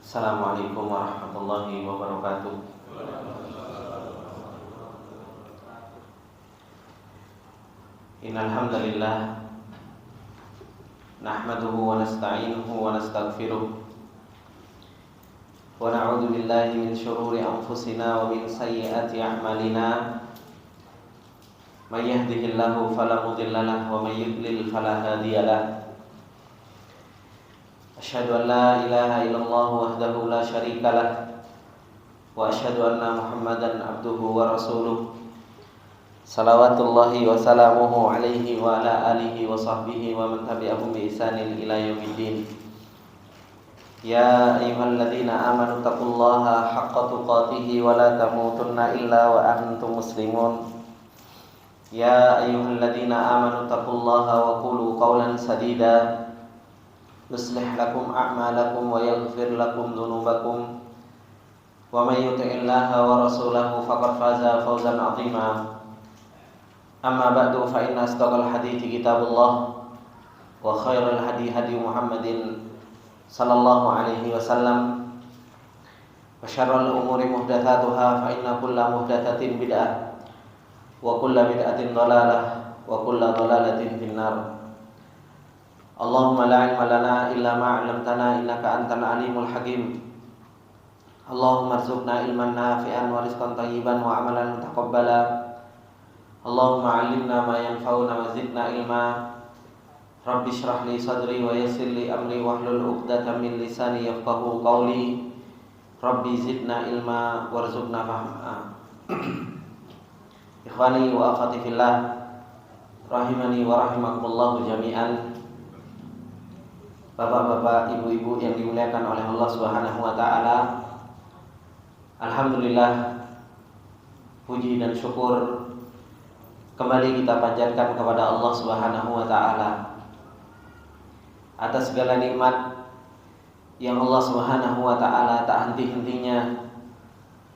Assalamualaikum warahmatullahi wabarakatuh. Innal hamdalillah nahmaduhu wa nasta'inuhu wa nastaghfiruh wa na'udzu billahi min shururi anfusina wa min sayyiati a'malina. May yahdihillahu fala mudilla lahu wa may yudlil fala hadiya lahu. Asyhadu an la ilaha illallah wahdahu la syarika lah wa asyhadu anna Muhammadan abduhu wa rasuluh. Salawatullahi wa salamuhu alaihi wa ala alihi wa sahbihi wa man tabi'ahum bi ihsanin ila yaumiddin. Ya ayyuhalladzina amanu taqullaha haqqa tuqatih wa la tamutunna illa wa antum muslimun. Ya ayyuhalladzina amanu taqullaha wa qulu qawlan sadida yuslih lakum a'malakum wa yaghfir lakum dhunubakum wa may yuti'illaha wa rasulahu faqad faza fawzan 'azima. Amma ba'du, fa inna asdaqal hadithi kitabullah wa khairal hadi hadi Muhammadin sallallahu alaihi wasallam wa syarrul umuri muhdatsatuha fa inna kulla muhdatsatin bid'ah wa kulla bid'atin dhalalah wa kulla dhalalatin finnar. Allahumma la ilma lana illa ma 'allamtana innaka antal alimul hakim. Allahumma arzuqna ilman nafi'an wa rizqan thayyiban wa amalan mutaqabbala. Allahumma 'allimna ma yanfa'una wa zidna ilma. Rabbi shrah li sadri wa yassir li amri wahlul 'uqdatam min lisani yafqahu qawli. Rabbi zidna ilma warzuqna fahma. Ikhwani wa akhwati fillah, rahimani wa rahimakumullah jami'an. Bapak-bapak, ibu-ibu yang dimuliakan oleh Allah Subhanahu wa taala. Alhamdulillah, puji dan syukur kembali kita panjatkan kepada Allah Subhanahu wa taala atas segala nikmat yang Allah Subhanahu wa taala tak henti-hentinya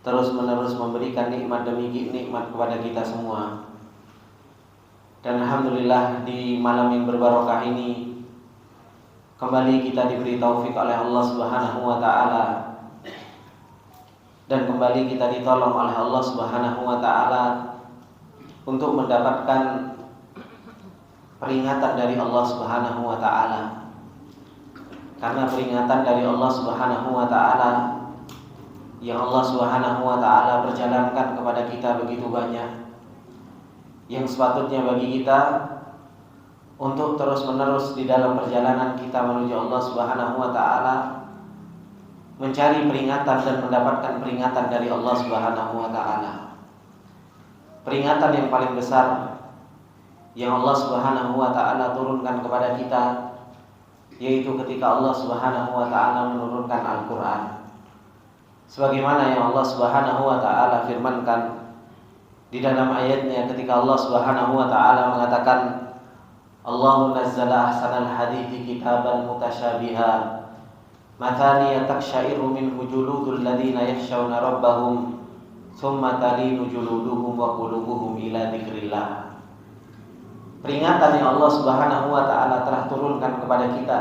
terus-menerus memberikan nikmat demi nikmat kepada kita semua. Dan alhamdulillah, di malam yang berbarokah ini kembali kita diberi taufik oleh Allah Subhanahu wa taala dan kembali kita ditolong oleh Allah Subhanahu wa taala untuk mendapatkan peringatan dari Allah Subhanahu wa taala. Karena peringatan dari Allah Subhanahu wa taala yang Allah Subhanahu wa taala perjalankan kepada kita begitu banyak, yang sepatutnya bagi kita untuk terus-menerus di dalam perjalanan kita menuju Allah Subhanahu wa taala mencari peringatan dan mendapatkan peringatan dari Allah Subhanahu wa taala. Peringatan yang paling besar yang Allah Subhanahu wa taala turunkan kepada kita yaitu ketika Allah Subhanahu wa taala menurunkan Al-Qur'an. Sebagaimana yang Allah Subhanahu wa taala firmankan di dalam ayatnya ketika Allah Subhanahu wa taala mengatakan, Allahu nazzala ahsanal hadithi kitaban mutasyabiha mathaniya takshairu minhu juludul ladina yakhshawna rabbahum thumma talinu juluduhum wa qulubuhum ila dzikrillah. Peringatan yang Allah Subhanahu wa taala telah turunkan kepada kita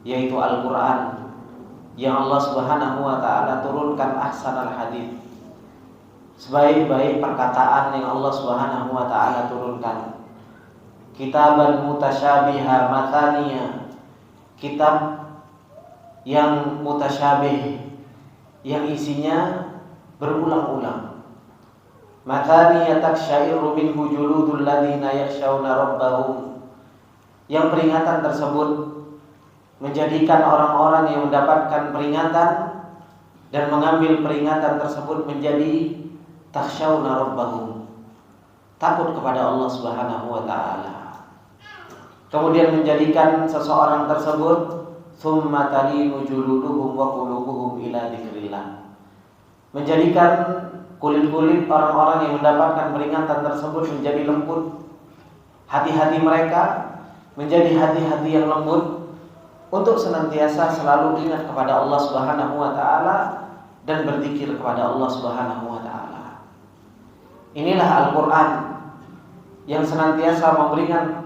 yaitu Al-Qur'an, yang Allah Subhanahu wa taala turunkan ahsanal hadits, sebaik-baik perkataan yang Allah Subhanahu wa taala turunkan. Kitaban mutasyabiha mathaniya, kitab yang mutasyabih, yang isinya berulang-ulang. Mathaniya takshairu minhu juludul ladina yakhshawna rabbahum, yang peringatan tersebut menjadikan orang-orang yang mendapatkan peringatan dan mengambil peringatan tersebut menjadi takhshawna rabbahum, takut kepada Allah Subhanahu wa taala. Kemudian menjadikan seseorang tersebut thumma talinu juluduhum wa qulubuhum ila dzikrillah, menjadikan kulit-kulit orang-orang yang mendapatkan peringatan tersebut menjadi lembut, hati-hati mereka menjadi hati-hati yang lembut untuk senantiasa selalu ingat kepada Allah Subhanahu wa taala dan berzikir kepada Allah Subhanahu wa taala. Inilah Al-Qur'an yang senantiasa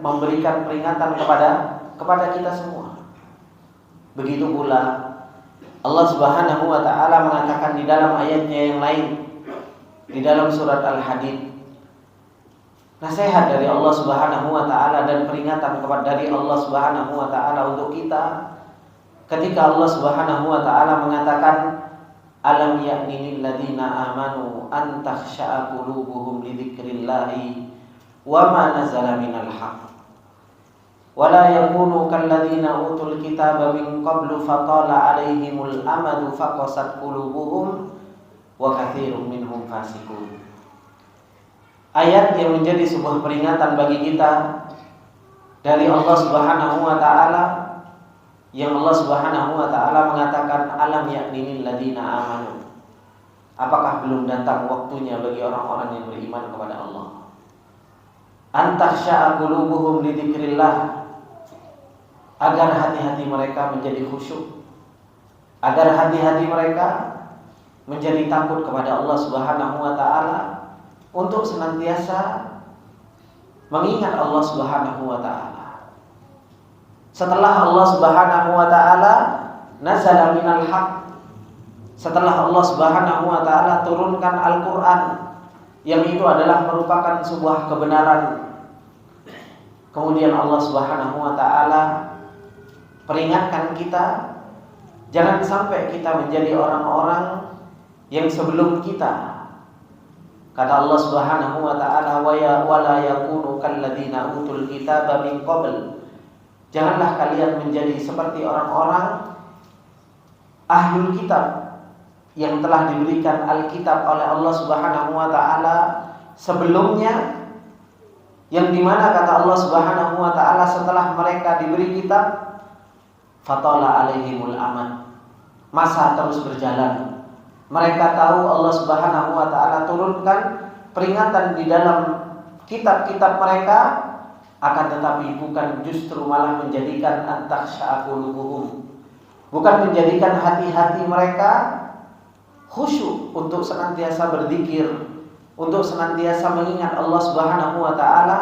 memberikan peringatan kepada kita semua. Begitu pula Allah Subhanahu wa taala mengatakan di dalam ayatnya yang lain di dalam surat Al-Hadid, nasihat dari Allah Subhanahu wa taala dan peringatan dari Allah Subhanahu wa taala untuk kita ketika Allah Subhanahu wa taala mengatakan alam ya'ni lil ladzina amanu an takhsha'a qulubuhum li dzikrillahi wa ma nazala minal haqq wa la yakunu kal ladzina utul kitaba min qablu fatala 'alaihimul amadu faqasat qulubuhum wa katsirun minhum fasiqun. Ayat yang menjadi sebuah peringatan bagi kita dari Allah Subhanahu wa taala, yang Allah Subhanahu wa taala mengatakan alam ya'ni lil ladzina amanu. Apakah belum datang waktunya bagi orang-orang yang beriman kepada Allah? Antakhsha'a qulubuhum li dzikrillah, agar hati-hati mereka menjadi khusyuk, agar hati-hati mereka menjadi takut kepada Allah Subhanahu wa taala, untuk senantiasa mengingat Allah Subhanahu wa taala. Setelah Allah Subhanahu wa taala nazala minal haqq, setelah Allah Subhanahu wa taala turunkan Al-Qur'an yang itu adalah merupakan sebuah kebenaran, kemudian Allah Subhanahu wa taala peringatkan kita jangan sampai kita menjadi orang-orang yang sebelum kita. Kata Allah Subhanahu wa taala wa la yakunu kalladzina utul kitaba min qabl, janganlah kalian menjadi seperti orang-orang ahlul kitab yang telah diberikan Alkitab oleh Allah Subhanahu wa taala sebelumnya, yang dimana kata Allah Subhanahu wa taala setelah mereka diberi kitab fatala alaihimul amad, masa terus berjalan. Mereka tahu Allah Subhanahu wa taala turunkan peringatan di dalam kitab-kitab mereka, akan tetapi bukan, justru malah menjadikan antakhsha'a qulubuhum, bukan menjadikan hati-hati mereka khusyuk untuk senantiasa berzikir, untuk senantiasa mengingat Allah Subhanahu wa taala,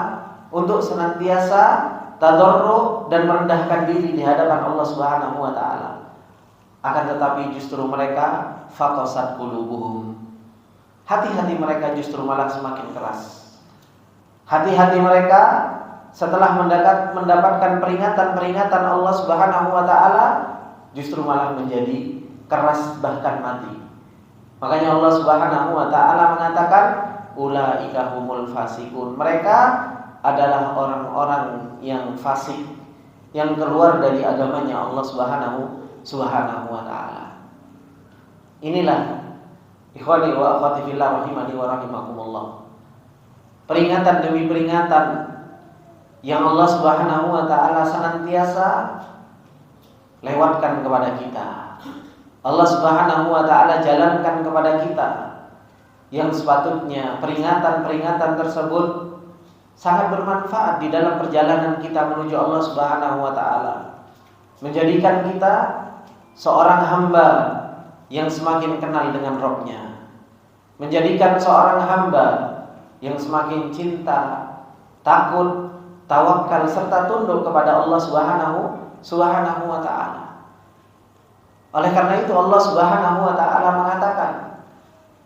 untuk senantiasa tadarru dan merendahkan diri di hadapan Allah Subhanahu wa taala. Akan tetapi justru mereka faqasat qulubuhum, hati-hati mereka justru malah semakin keras. Hati-hati mereka setelah mendapatkan peringatan Allah Subhanahu wa taala justru malah menjadi keras, bahkan mati. Makanya Allah Subhanahu wa taala mengatakan ulaika humul fasiqun, mereka adalah orang-orang yang fasik, yang keluar dari agamanya Allah Subhanahu wa taala. Inilah ikhwani wa akhwati fillah rahimani wa rahimakumullah, peringatan demi peringatan yang Allah Subhanahu wa taala senantiasa lewatkan kepada kita. Allah Subhanahu wa taala jalankan kepada kita, yang sepatutnya peringatan-peringatan tersebut sangat bermanfaat di dalam perjalanan kita menuju Allah Subhanahu wa taala, menjadikan kita seorang hamba yang semakin kenal dengan Rabb-Nya, menjadikan seorang hamba yang semakin cinta, takut, tawakal serta tunduk kepada Allah Subhanahu wa taala. Oleh karena itu Allah Subhanahu wa taala mengatakan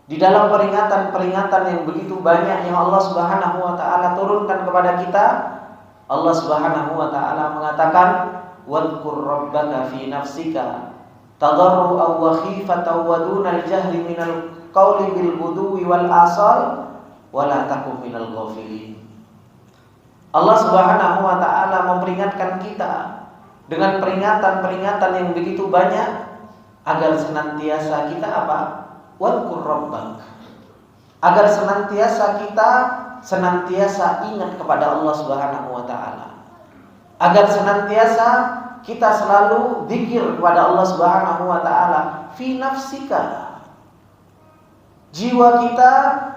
di dalam peringatan-peringatan yang begitu banyak yang Allah Subhanahu wa taala turunkan kepada kita, Allah Subhanahu wa taala mengatakan wadhkur rabbaka fi nafsika tadarru'an wa khifatan wa dunal jahri minal qawli bil ghuduwi wal asal wa la takum minal ghafilin. Allah Subhanahu wa taala memperingatkan kita dengan peringatan-peringatan yang begitu banyak agar senantiasa kita apa? Wadhkur rabbak, agar senantiasa kita ingat kepada Allah Subhanahu wa taala, agar senantiasa kita selalu zikir kepada Allah Subhanahu wa taala fi nafsika. Jiwa kita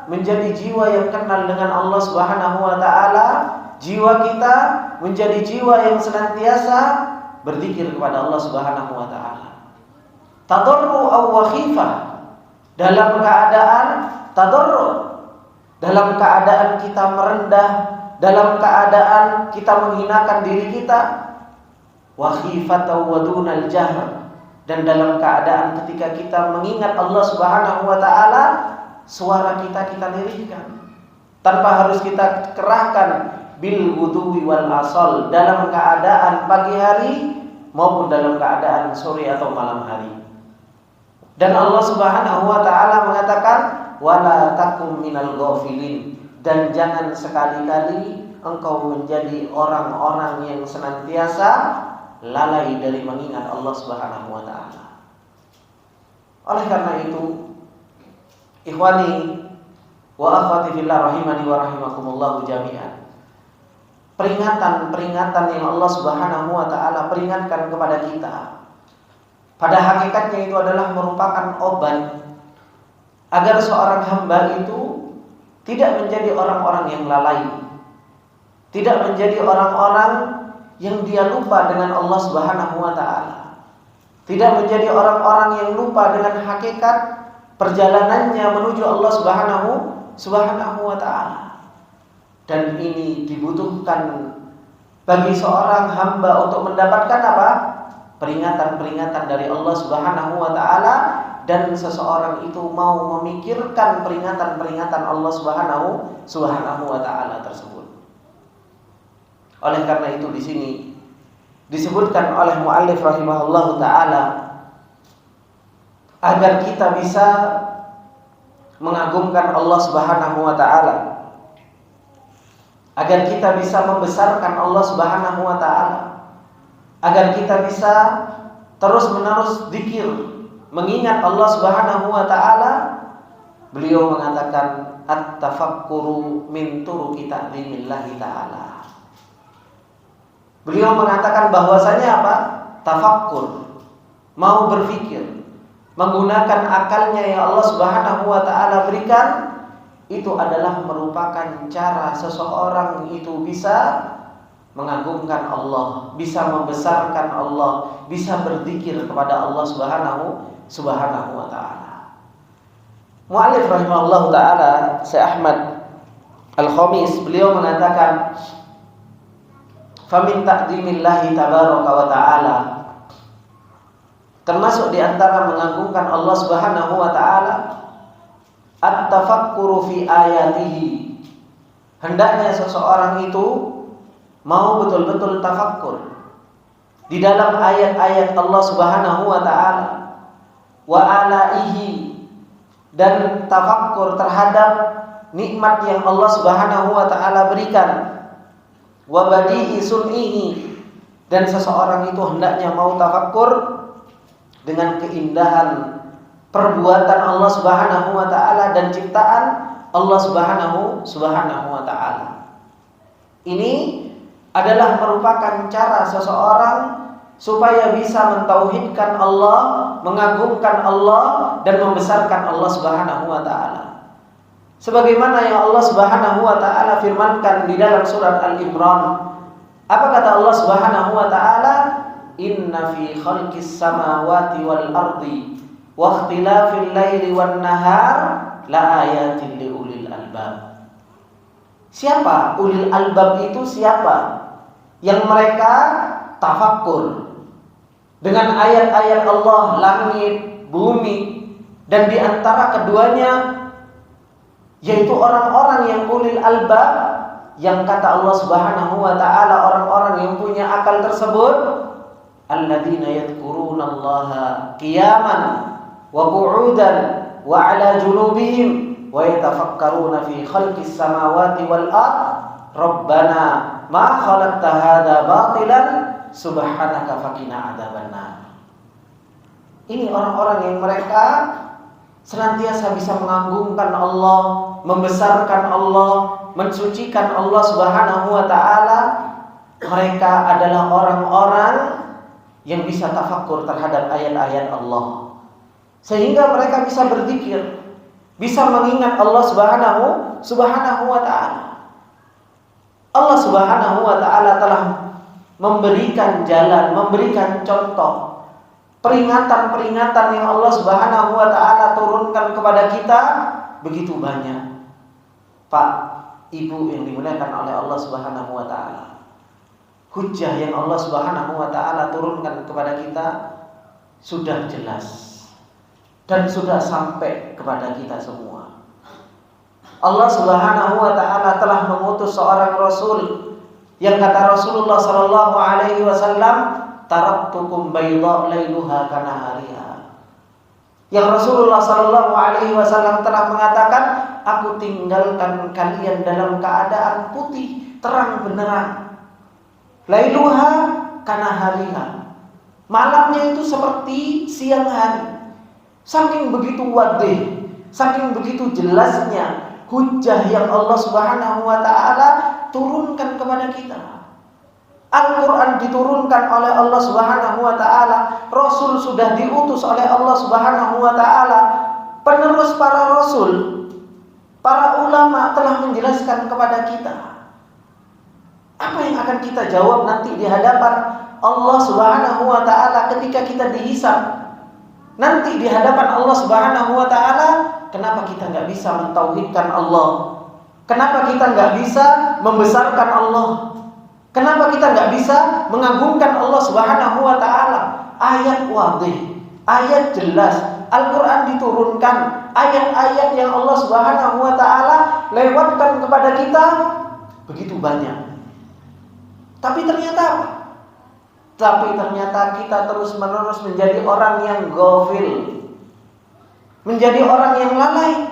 menjadi jiwa yang kenal dengan Allah Subhanahu wa taala, jiwa kita menjadi jiwa yang senantiasa berzikir kepada Allah Subhanahu wa taala. Tadarru wa khifah, dalam keadaan tadarru, dalam keadaan kita merendah, dalam keadaan kita menghinakan diri kita, wa khifatan wa dunal jahr, Dan dalam keadaan ketika kita mengingat Allah Subhanahu wa taala, suara kita lirihkan tanpa harus kita kerahkan bil ghudwi wal asal, dalam keadaan pagi hari maupun dalam keadaan sore atau malam hari. Dan Allah Subhanahu wa taala mengatakan wala takum minal ghafilin, dan jangan sekali-kali engkau menjadi orang-orang yang senantiasa lalai dari mengingat Allah Subhanahu wa taala. Oleh karena itu, ikhwani wa akhwati fillah rahimani wa rahimakumullah jami'an, peringatan-peringatan yang Allah Subhanahu wa taala peringatkan kepada kita, pada hakikatnya itu adalah merupakan obat agar seorang hamba itu tidak menjadi orang-orang yang lalai, tidak menjadi orang-orang yang dia lupa dengan Allah Subhanahu wa taala, tidak menjadi orang-orang yang lupa dengan hakikat perjalanannya menuju Allah Subhanahu wa taala. Dan ini dibutuhkan bagi seorang hamba untuk mendapatkan apa? Peringatan-peringatan dari Allah Subhanahu wa taala, dan seseorang itu mau memikirkan peringatan-peringatan Allah Subhanahu wa taala tersebut. Oleh karena itu di sini disebutkan oleh muallif rahimahullahu taala agar kita bisa mengagungkan Allah Subhanahu wa taala, agar kita bisa membesarkan Allah Subhanahu wa taala, agar kita bisa terus-menerus zikir mengingat Allah Subhanahu wa taala. Beliau mengatakan at-tafakkuru min turuqi ta'zimillahi ta'ala. Beliau mengatakan bahwasanya apa? Tafakkur, mau berpikir, menggunakan akalnya yang Allah Subhanahu wa taala berikan, itu adalah merupakan cara seseorang itu bisa mengagungkan Allah, bisa membesarkan Allah, bisa berzikir kepada Allah Subhanahu wa taala. Muallif rahimahullahu taala Syekh Ahmad Al-Khamis, beliau mengatakan famin ta'zimillahi tabaraka wa ta'ala, termasuk di antara mengagungkan Allah Subhanahu wa taala at-tafakkuru fi ayatihi, hendaknya seseorang itu mau betul-betul tafakkur di dalam ayat-ayat Allah Subhanahu wa taala, wa alaihi, dan tafakkur terhadap nikmat yang Allah Subhanahu wa taala berikan, wa badi'i sun'ihi, dan seseorang itu hendaknya mau tafakkur dengan keindahan perbuatan Allah Subhanahu wa taala dan ciptaan Allah Subhanahu wa taala. Ini adalah merupakan cara seseorang supaya bisa mentauhidkan Allah, mengagungkan Allah, dan membesarkan Allah Subhanahu wa taala. Sebagaimana yang Allah Subhanahu wa taala firmankan di dalam surat Al-Imran. Apa kata Allah Subhanahu wa taala? Inna fi khalqis samawati wal ardi wa ikhtilafil laili wan nahar la ayatin liulil albab. Siapa ulil albab itu? Siapa yang mereka tafakkur dengan ayat-ayat Allah, langit, bumi, dan di antara keduanya, yaitu orang-orang yang ulil albab, yang kata Allah Subhanahu wa taala orang-orang yang punya akal tersebut, alladzina yadhkurunallaha qiyaman wa qu'udan wa 'ala junubihim wa yatafakkaruna fi khalqis samawati wal ard rabbana ma khalaqta hadza batilan subhanaka faqina adzabannar. Ini orang-orang yang mereka senantiasa bisa mengagungkan Allah, membesarkan Allah, mensucikan Allah Subhanahu wa taala. Mereka adalah orang-orang yang bisa tafakkur terhadap ayat-ayat Allah, sehingga mereka bisa berzikir, bisa mengingat Allah Subhanahu wa taala. Allah Subhanahu wa taala telah memberikan jalan, memberikan contoh, peringatan-peringatan yang Allah Subhanahu wa taala turunkan kepada kita begitu banyak. Pak, Ibu yang dimuliakan oleh Allah Subhanahu wa taala, hujjah yang Allah Subhanahu wa taala turunkan kepada kita sudah jelas dan sudah sampai kepada kita semua. Allah Subhanahu wa taala telah mengutus seorang rasul yang kata Rasulullah sallallahu alaihi wasallam, taraktukum bayda lailuha kanahariha. Yang Rasulullah sallallahu alaihi wasallam telah mengatakan, aku tinggalkan kalian dalam keadaan putih terang benderang. Lailuha kanahariha. Malamnya itu seperti siang hari. Saking begitu wadih, saking begitu jelasnya hujjah yang Allah Subhanahu wa taala turunkan kepada kita. Al-Quran diturunkan oleh Allah Subhanahu wa taala, Rasul sudah diutus oleh Allah Subhanahu wa taala, penerus para rasul, para ulama telah menjelaskan kepada kita. Apa yang akan kita jawab nanti di hadapan Allah Subhanahu wa taala ketika kita dihisab? Nanti di hadapan Allah Subhanahu wa taala, kenapa kita nggak bisa mentauhidkan Allah? Kenapa kita nggak bisa membesarkan Allah? Kenapa kita nggak bisa mengagungkan Allah Subhanahu wa taala? Ayat wadih, ayat jelas, Al-Quran diturunkan, ayat-ayat yang Allah Subhanahu wa taala lewatkan kepada kita begitu banyak. Tapi ternyata apa? Tapi ternyata kita terus-menerus menjadi orang yang ghafil, menjadi orang yang lalai.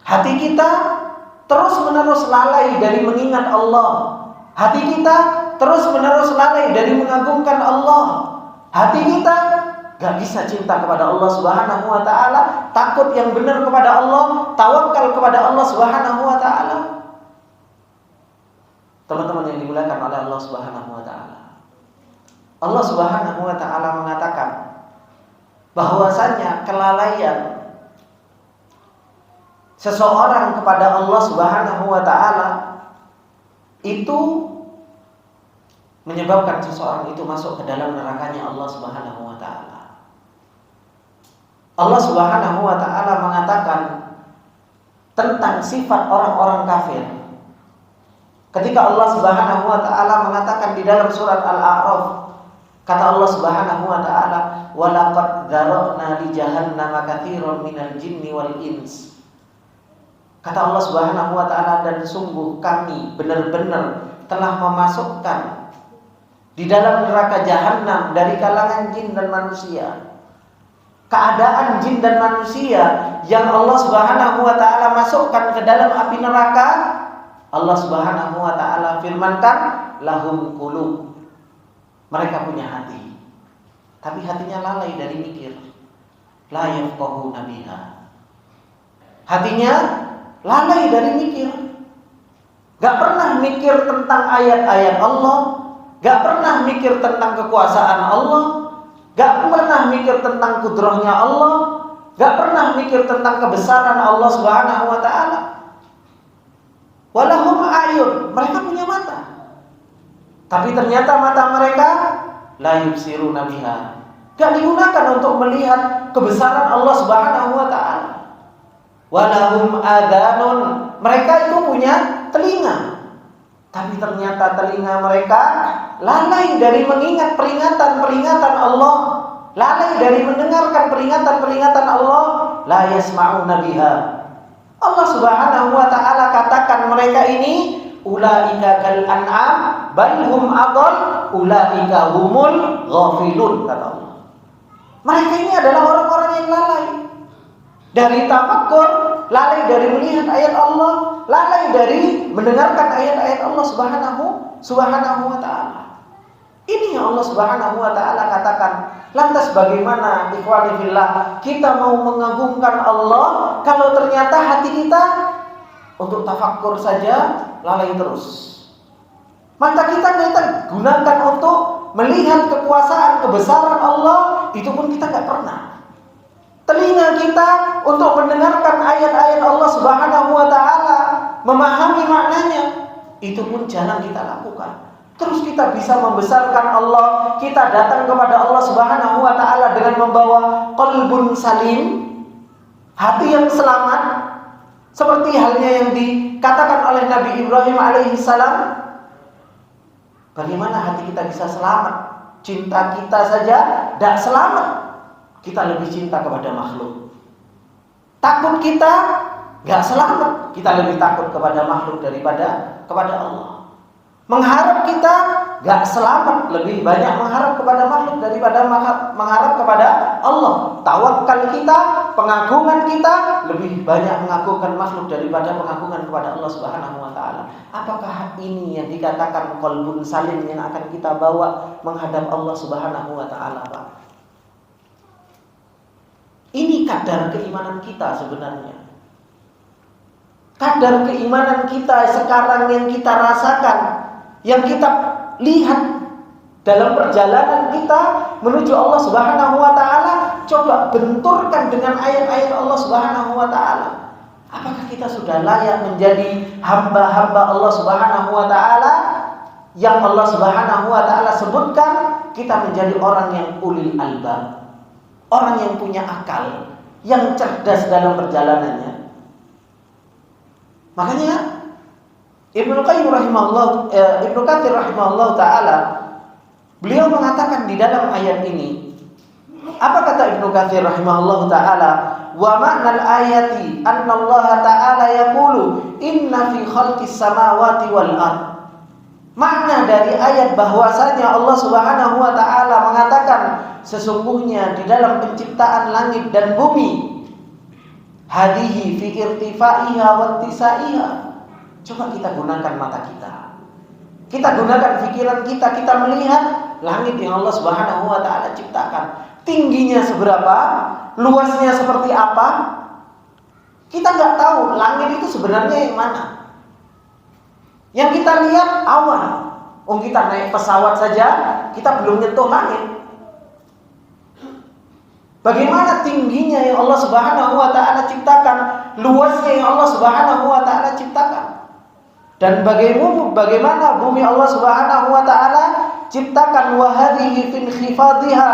Hati kita terus-menerus lalai dari mengingat Allah. Hati kita terus-menerus lalai dari mengagungkan Allah. Hati kita gak bisa cinta kepada Allah Subhanahu wa taala, takut yang benar kepada Allah, tawakal kepada Allah Subhanahu wa taala. Teman-teman yang dimuliakan oleh Allah Subhanahu wa taala, Allah Subhanahu wa taala mengatakan bahwasanya kelalaian seseorang kepada Allah Subhanahu wa taala itu menyebabkan seseorang itu masuk ke dalam nerakanya Allah Subhanahu wa taala. Allah Subhanahu wa taala mengatakan tentang sifat orang-orang kafir. Ketika Allah Subhanahu wa taala mengatakan di dalam surat Al-A'raf, kata Allah Subhanahu wa taala, "Wa laqad dzara'na li jahannama katsiran minal jinni wal ins." Kata Allah Subhanahu wa taala, dan sungguh kami benar-benar telah memasukkan di dalam neraka jahanam dari kalangan jin dan manusia. Keadaan jin dan manusia yang Allah Subhanahu wa taala masukkan ke dalam api neraka, Allah Subhanahu wa taala firmankan, lahum qulub. Mereka punya hati, tapi hatinya lalai dari mikir. La yafqahuna biha. Hatinya lalai dari mikir. Gak pernah mikir tentang ayat-ayat Allah, gak pernah mikir tentang kekuasaan Allah, gak pernah mikir tentang kudrahnya Allah, gak pernah mikir tentang kebesaran Allah Subhanahu wa taala. Walahum a'yun, mereka punya mata, tapi ternyata mata mereka la yubsiruna biha, gak digunakan untuk melihat kebesaran Allah Subhanahu wa taala. Walahum adhanun, mereka itu punya telinga, tapi ternyata telinga mereka lalai dari mengingat peringatan-peringatan Allah, lalai dari mendengarkan peringatan-peringatan Allah. La yasma'una biha. Allah Subhanahu wa taala katakan mereka ini ulaika kal an'am bal hum adall ulaika humul ghafilun, kata Allah. Mereka ini adalah orang-orang yang lalai dari tafakkur, lalai dari melihat ayat Allah, lalai dari mendengarkan ayat-ayat Allah Subhanahu wa taala. Ini yang Allah Subhanahu wa taala katakan. Lantas bagaimana ikhwani fillah kita mau mengagungkan Allah kalau ternyata hati kita untuk tafakkur saja lalai terus. Mata kita gunakan untuk melihat kekuasaan kebesaran Allah, itu pun kita nggak pernah. Telinga kita untuk mendengarkan ayat-ayat Allah Subhanahu wa taala, memahami maknanya, itu pun jarang kita lakukan. Terus kita bisa membesarkan Allah, kita datang kepada Allah Subhanahu wa taala dengan membawa qalbun salim, hati yang selamat, seperti halnya yang dikatakan oleh Nabi Ibrahim alaihissalam. Bagaimana hati kita bisa selamat? cinta kita saja tidak selamat. Kita lebih cinta kepada makhluk. Takut kita nggak selamat. Kita lebih takut kepada makhluk daripada kepada Allah. Mengharap kita nggak selamat, lebih banyak mengharap kepada makhluk daripada mengharap kepada Allah. Tawakal kita, pengagungan kita lebih banyak mengagungkan makhluk daripada pengagungan kepada Allah Subhanahu wa taala. Apakah ini yang dikatakan qalbun salim yang akan kita bawa menghadap Allah Subhanahu wa taala, Pak? Ini kadar keimanan kita sebenarnya. Kadar keimanan kita sekarang yang kita rasakan, yang kita lihat dalam perjalanan kita menuju Allah Subhanahu wa taala, coba benturkan dengan ayat-ayat Allah Subhanahu wa taala. Apakah kita sudah layak menjadi hamba-hamba Allah Subhanahu wa taala yang Allah Subhanahu wa taala sebutkan? Kita menjadi orang yang ulil albab, orang yang punya akal, yang cerdas dalam perjalanannya. Makanya Ibnu Qayyim rahimahullah, Ibnu Katsir rahimahullah taala, beliau mengatakan di dalam ayat ini, apa kata Ibnu Katsir rahimahullah taala? Wa ma'nal ayati anna Allah taala yaqulu inna fi khalqis samawati wal ard. Makna dari ayat bahwasanya Allah Subhanahu wa taala mengatakan sesungguhnya di dalam penciptaan langit dan bumi, hadihi fi irtifaiha wa ittisaiha. Coba kita gunakan mata kita. Kita gunakan pikiran kita. Kita melihat langit yang Allah Subhanahu wa taala ciptakan. Tingginya seberapa? Luasnya seperti apa? Kita nggak tahu langit itu sebenarnya yang mana. Yang kita lihat awan. Kita naik pesawat saja, kita belum nyentuh langit. Bagaimana tingginya yang Allah Subhanahu wa taala ciptakan, luasnya yang Allah Subhanahu wa taala ciptakan. Dan bagaimana bumi Allah Subhanahu wa taala ciptakan, wa hadhihi fi khifatiha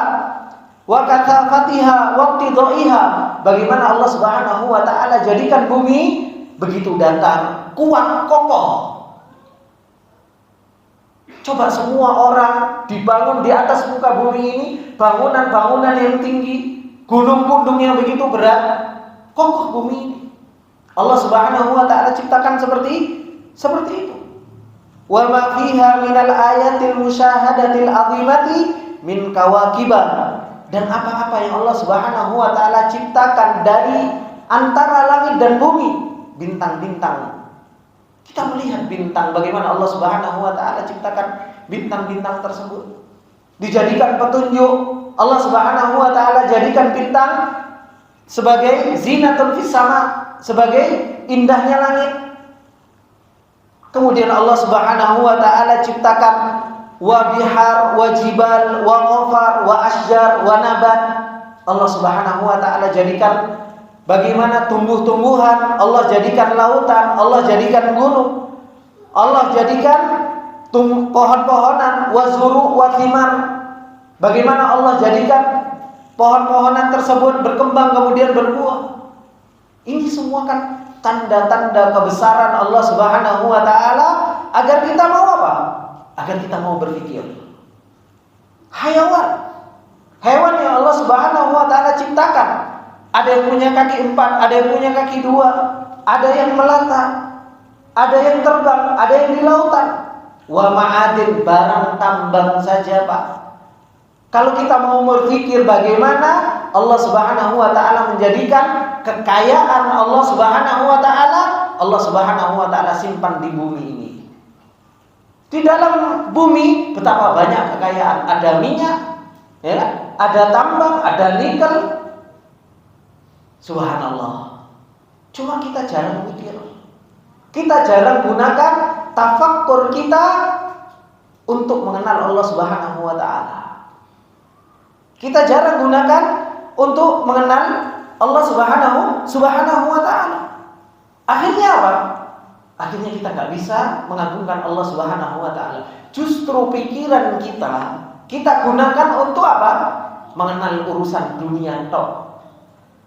wa kathafatiha wa tidaiha. Bagaimana Allah Subhanahu wa taala jadikan bumi begitu datar, kuat, kokoh. Coba semua orang dibangun di atas muka bumi ini, bangunan-bangunan yang tinggi, gunung-gunung yang begitu berat, kokoh bumi ini. Allah Subhanahu wa taala ciptakan seperti itu. Wa ma fiha minal ayatil musyahadatil azimati min kawakibah. Dan apa-apa yang Allah Subhanahu wa taala ciptakan dari antara langit dan bumi, bintang-bintang. Kita melihat bintang, bagaimana Allah Subhanahu wa taala ciptakan bintang-bintang tersebut. Dijadikan petunjuk. Allah Subhanahu wa taala jadikan bintang sebagai zinatun fis sama, sebagai indahnya langit. Kemudian Allah Subhanahu wa taala ciptakan wa bihar, wa jibal, wa qafar, wa asjar, wa nabat. Allah Subhanahu wa taala jadikan bagaimana tumbuh-tumbuhan, Allah jadikan lautan, Allah jadikan gunung, Allah jadikan pohon-pohonan, wa zuru' wa thimar. Bagaimana Allah jadikan pohon-pohonan tersebut berkembang kemudian berbuah. Ini semua kan tanda-tanda kebesaran Allah Subhanahu wa taala agar kita mau apa? Agar kita mau berpikir. Hewan yang Allah Subhanahu wa taala ciptakan, ada yang punya kaki 4, ada yang punya kaki 2, ada yang melata, ada yang terbang, ada yang di lautan. Wa ma'adin, barang tambang saja, Pak. Kalau kita mau berpikir bagaimana Allah Subhanahu wa taala menjadikan kekayaan Allah Subhanahu wa taala, Allah Subhanahu wa taala simpan di bumi ini. Di dalam bumi betapa banyak kekayaan, ada minyak, ya, ada tambang, ada nikel. Subhanallah. Cuma kita jarang mikir. Kita jarang gunakan tafakkur kita untuk mengenal Allah Subhanahu wa taala. Kita jarang gunakan untuk mengenal Allah Subhanahu wa taala. Akhirnya apa? Akhirnya kita nggak bisa mengagungkan Allah Subhanahu wa taala. Justru pikiran kita gunakan untuk apa? Mengenal urusan dunia tok.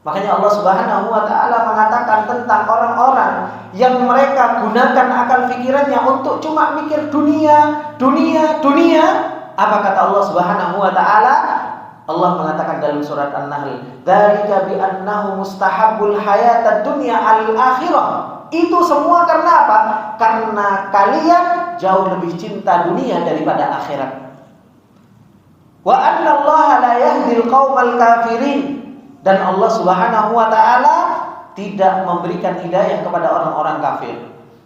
Makanya Allah Subhanahu wa taala mengatakan tentang orang-orang yang mereka gunakan akal pikirannya untuk cuma mikir dunia. Apa kata Allah Subhanahu wa taala? Allah mengatakan dalam surat An-Nahl, "Dzalika bi annahu mustahabbul hayatad dunya al-akhirah." Itu semua karena apa? Karena kalian jauh lebih cinta dunia daripada akhirat. Wa anna Allah la yahdil qaumal kafirin. Dan Allah Subhanahu wa taala tidak memberikan hidayah kepada orang-orang kafir.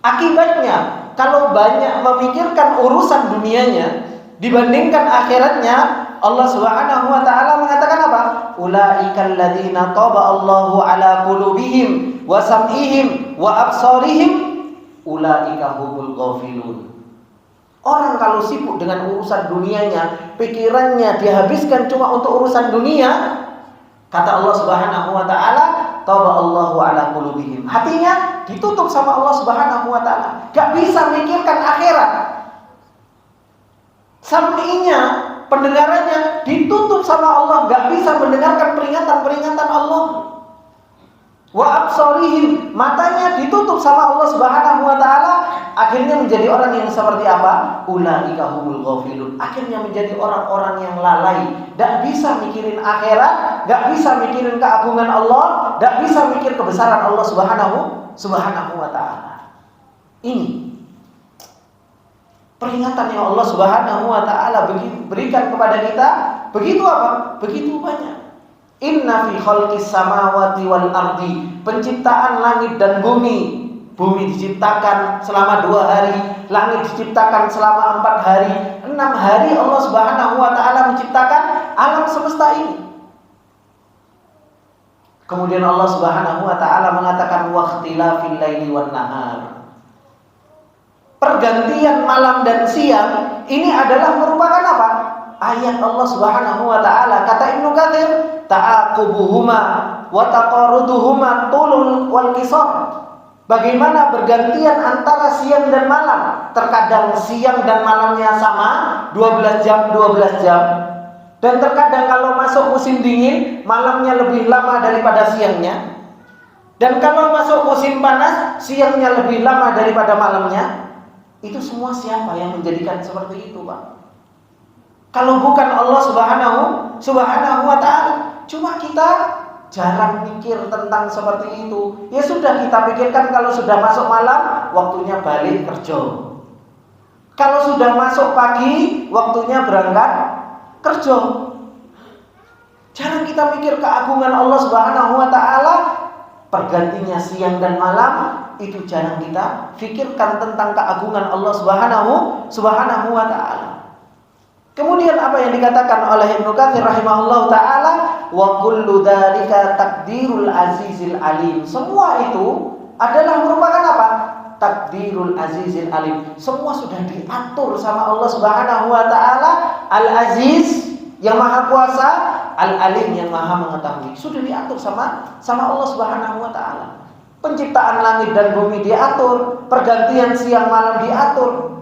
Akibatnya, kalau banyak memikirkan urusan dunianya dibandingkan akhiratnya, Allah Subhanahu wa taala mengatakan apa? Ulaikal ladzina taba Allahu ala qulubihim wa sam'ihim wa absarihim ulaika humul ghafilun. Orang kalau sibuk dengan urusan dunianya, pikirannya dihabiskan cuma untuk urusan dunia, kata Allah Subhanahu wa taala, taba Allahu ala qulubihim. Hatinya ditutup sama Allah Subhanahu wa taala. Gak bisa mikirkan akhirat. Sam'inya, pendengarannya ditutup sama Allah, gak bisa mendengarkan peringatan-peringatan Allah. Wa absarihim, matanya ditutup sama Allah Subhanahu wa taala, akhirnya menjadi orang yang seperti apa? Ulaika humul ghafilun. Akhirnya menjadi orang-orang yang lalai, gak bisa mikirin akhirat, gak bisa mikirin keagungan Allah, gak bisa mikir kebesaran Allah Subhanahu wa taala. Ini peringatan yang Allah Subhanahu wa taala berikan kepada kita begitu apa? Begitu banyak. Inna fi khalqis samawati wal ardi, penciptaan langit dan bumi. Bumi diciptakan selama 2 hari, langit diciptakan selama 4 hari. 6 hari Allah Subhanahu wa taala menciptakan alam semesta ini. Kemudian Allah Subhanahu wa taala mengatakan waqtilafil laili wan nahar. Pergantian malam dan siang ini adalah merupakan apa? Ayat Allah Subhanahu wa taala. Kata Ibnu Katsir, ta'aqubuhuma wa taqaruduhuma tulul wal qisar. Bagaimana bergantian antara siang dan malam? Terkadang siang dan malamnya sama, 12 jam 12 jam. Dan terkadang kalau masuk musim dingin, malamnya lebih lama daripada siangnya. Dan kalau masuk musim panas, siangnya lebih lama daripada malamnya. Itu semua siapa yang menjadikan seperti itu, Pak? Kalau bukan Allah Subhanahu wa taala. Cuma kita jarang mikir tentang seperti itu. Ya sudah, kita pikirkan kalau sudah masuk malam, waktunya balik kerja. Kalau sudah masuk pagi, waktunya berangkat kerja. Jarang kita mikir keagungan Allah Subhanahu wa taala. Pergantinya siang dan malam itu jarang kita pikirkan tentang keagungan Allah Subhanahu wa taala. Kemudian apa yang dikatakan oleh Ibnu Katsir rahimahullahu taala, wa kullu dzalika takdirul azizil alim. Semua itu adalah merupakan apa? Takdirul azizil alim. Semua sudah diatur sama Allah Subhanahu wa taala, Al-Aziz yang Maha Kuasa, Al-Alim yang Maha Mengetahui. Sudah diatur sama Allah Subhanahu wa taala. Penciptaan langit dan bumi diatur, pergantian siang malam diatur.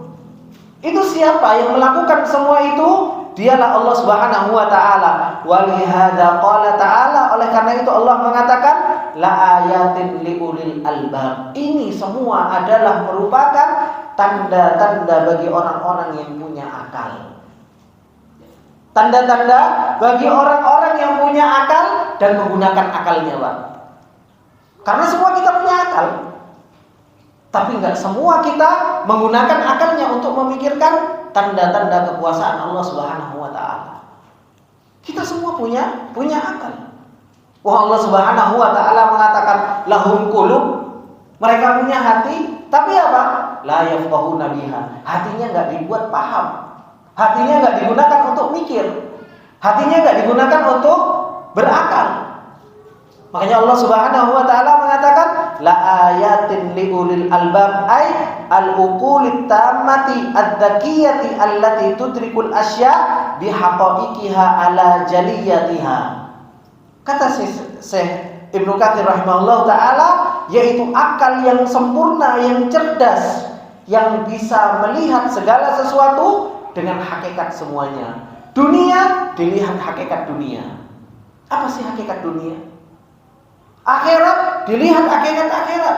Itu siapa yang melakukan semua itu? Dialah Allah Subhanahu wa taala. Walihada qala ta'ala, oleh karena itu Allah mengatakan la ayatin liulil albab. Ini semua adalah merupakan tanda-tanda bagi orang-orang yang punya akal. Tanda-tanda bagi orang-orang yang punya akal dan menggunakan akalnya, Pak. Karena semua kita punya akal, tapi enggak semua kita menggunakan akalnya untuk memikirkan tanda-tanda kekuasaan Allah Subhanahu wa taala. Kita semua punya akal. Wah, Allah Subhanahu wa taala mengatakan lahum qulub, mereka punya hati, tapi apa? La yafqahuna biha. Hatinya enggak dibuat paham. Hatinya enggak digunakan untuk mikir. Hatinya enggak digunakan untuk berakal. Makanya Allah Subhanahu wa taala mengatakan la ayatin liulil albab ay al-uqulit tammati ad-dakiyati allati tudrikul asya bihaqaiqiha ala jaliyatiha. Kata Syekh Ibnu Katsir rahimahullah taala, yaitu akal yang sempurna, yang cerdas, yang bisa melihat segala sesuatu dengan hakikat semuanya. Dunia dilihat hakikat dunia. Apa sih hakikat dunia? Akhirat dilihat hakikat akhirat.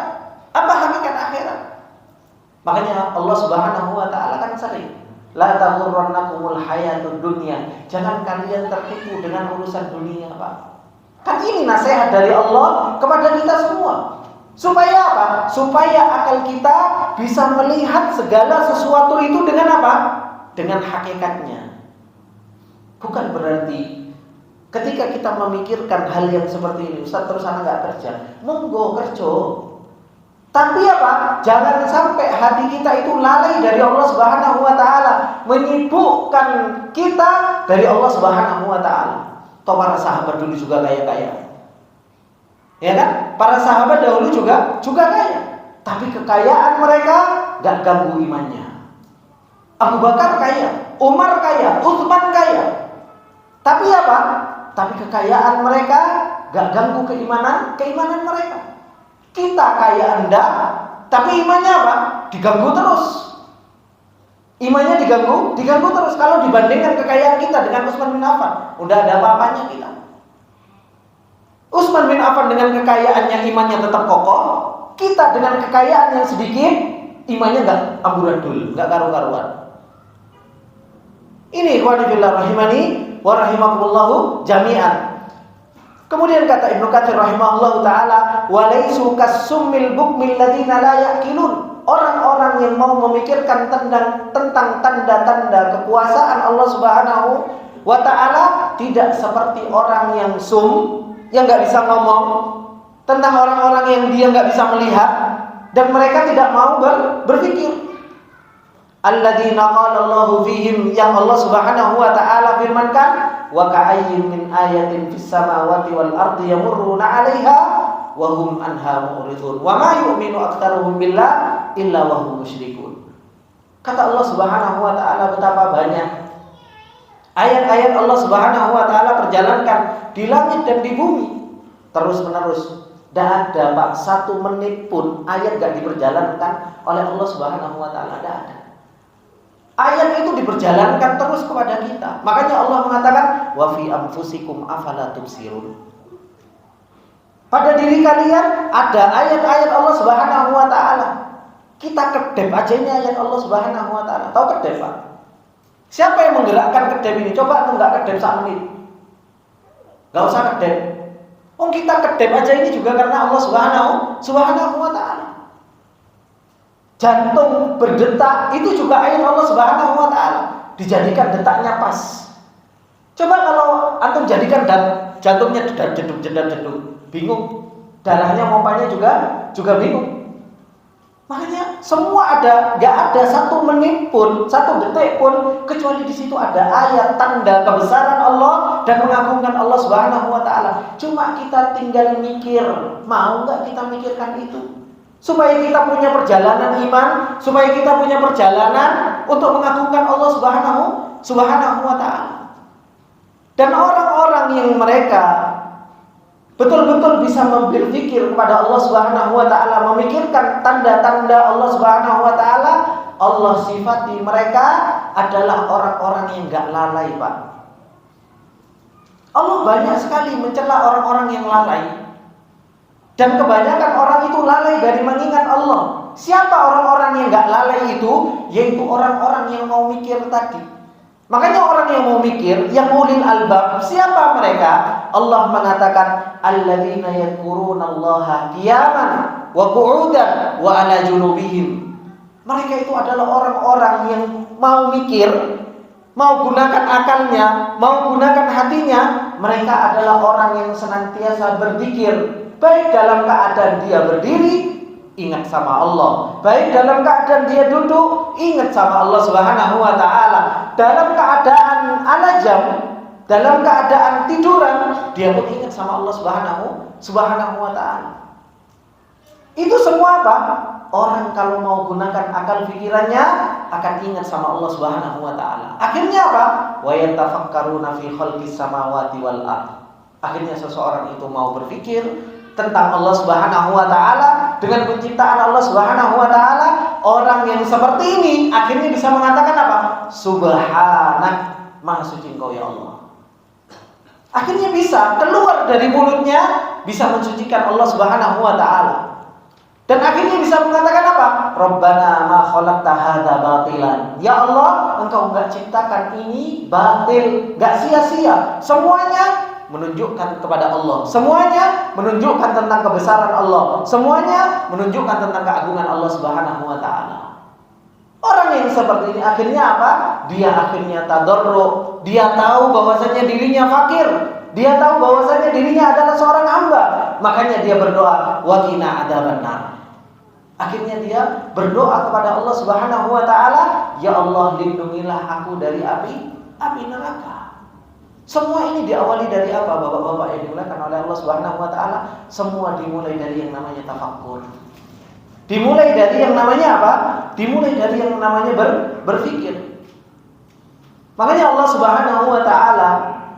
Apa hakikat akhirat? Makanya Allah Subhanahu wa taala kan sering La taghurrannakumul hayatud dunya. Jangan kalian tertipu dengan urusan dunia, Pak. Kan ini nasihat dari Allah kepada kita semua. Supaya apa? Supaya akal kita bisa melihat segala sesuatu itu dengan apa? Dengan hakikatnya. Bukan berarti ketika kita memikirkan hal yang seperti ini, Ustaz terus anak nggak kerja, monggo kerja. Tapi apa? Jangan sampai hati kita itu lalai dari Allah Subhanahu wa taala, menyibukkan kita dari Allah Subhanahu wa taala. Toh para sahabat dulu juga kaya-kaya. Ya kan? Para sahabat dahulu juga kaya. Tapi kekayaan mereka enggak ganggu imannya. Abu Bakar kaya, Umar kaya, Utsman kaya. Tapi apa? Tapi kekayaan mereka enggak ganggu keimanan mereka. Kita kaya Anda, tapi imannya apa? Diganggu terus. Imannya diganggu terus. Kalau dibandingkan kekayaan kita dengan Utsman bin Affan, udah ada apa-apanya kita. Utsman bin Affan dengan kekayaannya imannya tetap kokoh. Kita dengan kekayaan yang sedikit, imannya enggak amburadul, enggak karu-karuan. Ini ikhwani fillah rahimani wa rahimakumullahu jami'an. Kemudian kata Ibnu Katsir rahimahullahu taala, walaisu kasummil bukmil ladina la yaqilun. Orang-orang yang mau memikirkan tentang tanda-tanda kekuasaan Allah Subhanahu wa taala tidak seperti orang yang yang enggak bisa ngomong, tentang orang-orang yang dia enggak bisa melihat dan mereka tidak mau berpikir. Alladzina qala Allahu fihim, yang Allah Subhanahu wa taala firmankan, wa ka'ayyin min ayatin fis samawati wal ardi yamurruna 'alaiha wa hum anha mu'ridun wa ma yu'minu aktsaruhum billah illa wa hum musyrikun. Kata Allah Subhanahu wa taala, betapa banyak ayat-ayat Allah Subhanahu wa taala perjalankan di langit dan di bumi terus-menerus. Tidak ada Pak, 1 menit pun ayat gak diperjalankan oleh Allah Subhanahu wa taala, tidak ada. Ayat itu diperjalankan terus kepada kita. Makanya Allah mengatakan, wa fi anfusikum afala tubsirun. Pada diri kalian ada ayat-ayat Allah Subhanahu wa taala. Kita kedep aja ini ayat Allah Subhanahu wa taala. Tahu kedep, Pak? Siapa yang menggerakkan kedep ini? Coba enggak kedep 1 menit. Enggak usah kedep. Kita kedep aja ini juga karena Allah Subhanahu wa taala. Jantung berdetak itu juga ayat Allah Subhanahu wa taala. Dijadikan detaknya pas. Coba kalau antum jadikan jantungnya jeduk, bingung. Darahnya mompanya juga bingung. Makanya semua ada, enggak ada 1 menit pun, 1 detik pun kecuali di situ ada ayat tanda kebesaran Allah dan mengagungkan Allah Subhanahu wa taala. Cuma kita tinggal mikir, mau enggak kita mikirkan itu? Supaya kita punya perjalanan iman, supaya kita punya perjalanan untuk mengagungkan Allah Subhanahu wa taala. Dan orang-orang yang mereka betul-betul bisa berpikir kepada Allah Subhanahu wa taala, memikirkan tanda-tanda Allah Subhanahu wa taala, Allah sifati mereka adalah orang-orang yang enggak lalai, Pak. Allah banyak sekali mencela orang-orang yang lalai. Dan kebanyakan orang itu lalai dari mengingat Allah. Siapa orang-orang yang enggak lalai itu? Yaitu orang-orang yang mau mikir tadi. Makanya orang yang mau mikir, yang ulil albab, siapa mereka? Allah mengatakan, alladzina yadhkurunallaha qiyaman wa qu'udan wa 'ala junubihim. Mereka itu adalah orang-orang yang mau mikir, mau gunakan akalnya, mau gunakan hatinya. Mereka adalah orang yang senantiasa berzikir. Baik dalam keadaan dia berdiri, ingat sama Allah. Baik dalam keadaan dia duduk, ingat sama Allah Subhanahu wa taala. Dalam keadaan alajam, dalam keadaan tiduran, dia pun ingat sama Allah Subhanahu wa taala. Itu semua apa? Orang kalau mau gunakan akal pikirannya akan ingat sama Allah Subhanahu wa taala. Akhirnya apa? Wa yatafakkaruna fi khalqis samawati wal ardh. Akhirnya seseorang itu mau berpikir tentang Allah Subhanahu wa taala, dengan penciptaan Allah Subhanahu wa taala. Orang yang seperti ini akhirnya bisa mengatakan apa? Subhanak, maha suci Engkau ya Allah. Akhirnya bisa keluar dari mulutnya, bisa mensucikan Allah Subhanahu wa taala. Dan akhirnya bisa mengatakan apa? Rabbana ma khalaqta hadza batilan. Ya Allah, engkau enggak ciptakan ini batil, enggak sia-sia. Semuanya menunjukkan kepada Allah. Semuanya menunjukkan tentang kebesaran Allah. Semuanya menunjukkan tentang keagungan Allah Subhanahu wa taala. Orang yang seperti ini akhirnya apa? Dia akhirnya tadarru. Dia tahu bahwasanya dirinya fakir. Dia tahu bahwasanya dirinya adalah seorang hamba. Makanya dia berdoa, wa qina adzabannar. Akhirnya dia berdoa kepada Allah Subhanahu wa taala, ya Allah, lindungilah aku dari api neraka. Semua ini diawali dari apa, Bapak-bapak yang dimuliakan oleh Allah Subhanahu wa taala? Semua dimulai dari yang namanya tafakkur. Dimulai dari yang namanya apa? Dimulai dari yang namanya berpikir. Makanya Allah Subhanahu wa taala,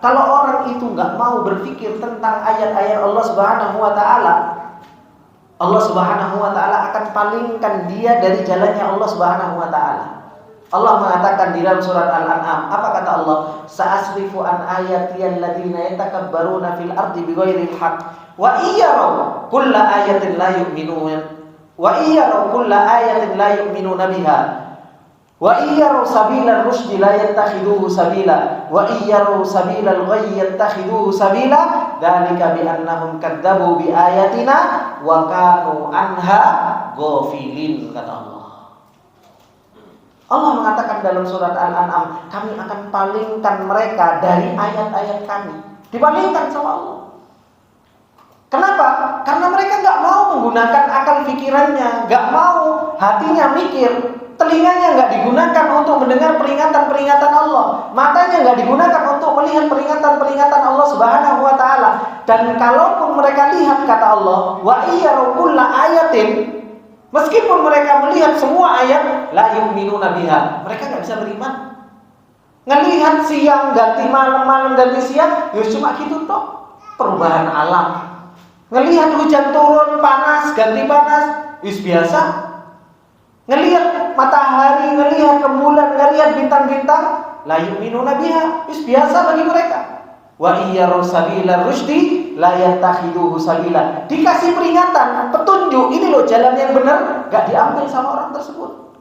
kalau orang itu enggak mau berpikir tentang ayat-ayat Allah Subhanahu wa taala, Allah Subhanahu wa taala akan palingkan dia dari jalannya Allah Subhanahu wa taala. Allah mengatakan di dalam surat Al-An'am, apa kata Allah? Sa'asrifu an ayatiyal ladzina yatakabbaruna fil ardi bighairil haqq wa iyyaraw kulla ayatin la yu'minun wa iyyaraw kulla ayatin la yu'minuna biha wa iyyaraw sabilal rusydi la yattakhiduhu sabila wa iyyaraw sabilal ghayyi yattakhiduhu sabila dzalika bi annahum kadzdzabu bi ayatina wa kanu anha ghafilin, kata Allah. Allah mengatakan dalam surat Al-An'am, kami akan palingkan mereka dari ayat-ayat kami. Dipalingkan sama Allah. Kenapa? Karena mereka gak mau menggunakan akal pikirannya, gak mau hatinya mikir, telinganya gak digunakan untuk mendengar peringatan-peringatan Allah, matanya gak digunakan untuk melihat peringatan-peringatan Allah Subhanahu wa taala. Dan kalaupun mereka lihat, kata Allah, wa iyyaru kulla ayatin, meskipun mereka melihat semua ayat, la yu'minuna biha, mereka gak bisa beriman. Ngelihat siang ganti malam, malam ganti siang, ya cuma gitu toh, perubahan alam. Ngelihat hujan turun, panas ganti panas, is biasa. Ngelihat matahari, ngelihat rembulan, ngelihat bintang-bintang, la yu'minuna biha, is biasa bagi mereka. Wa iyyaru sabilar rusydi la yattakhiduhu sabila. Dikasih peringatan, petunjuk, ini loh jalan yang benar, enggak diambil sama orang tersebut.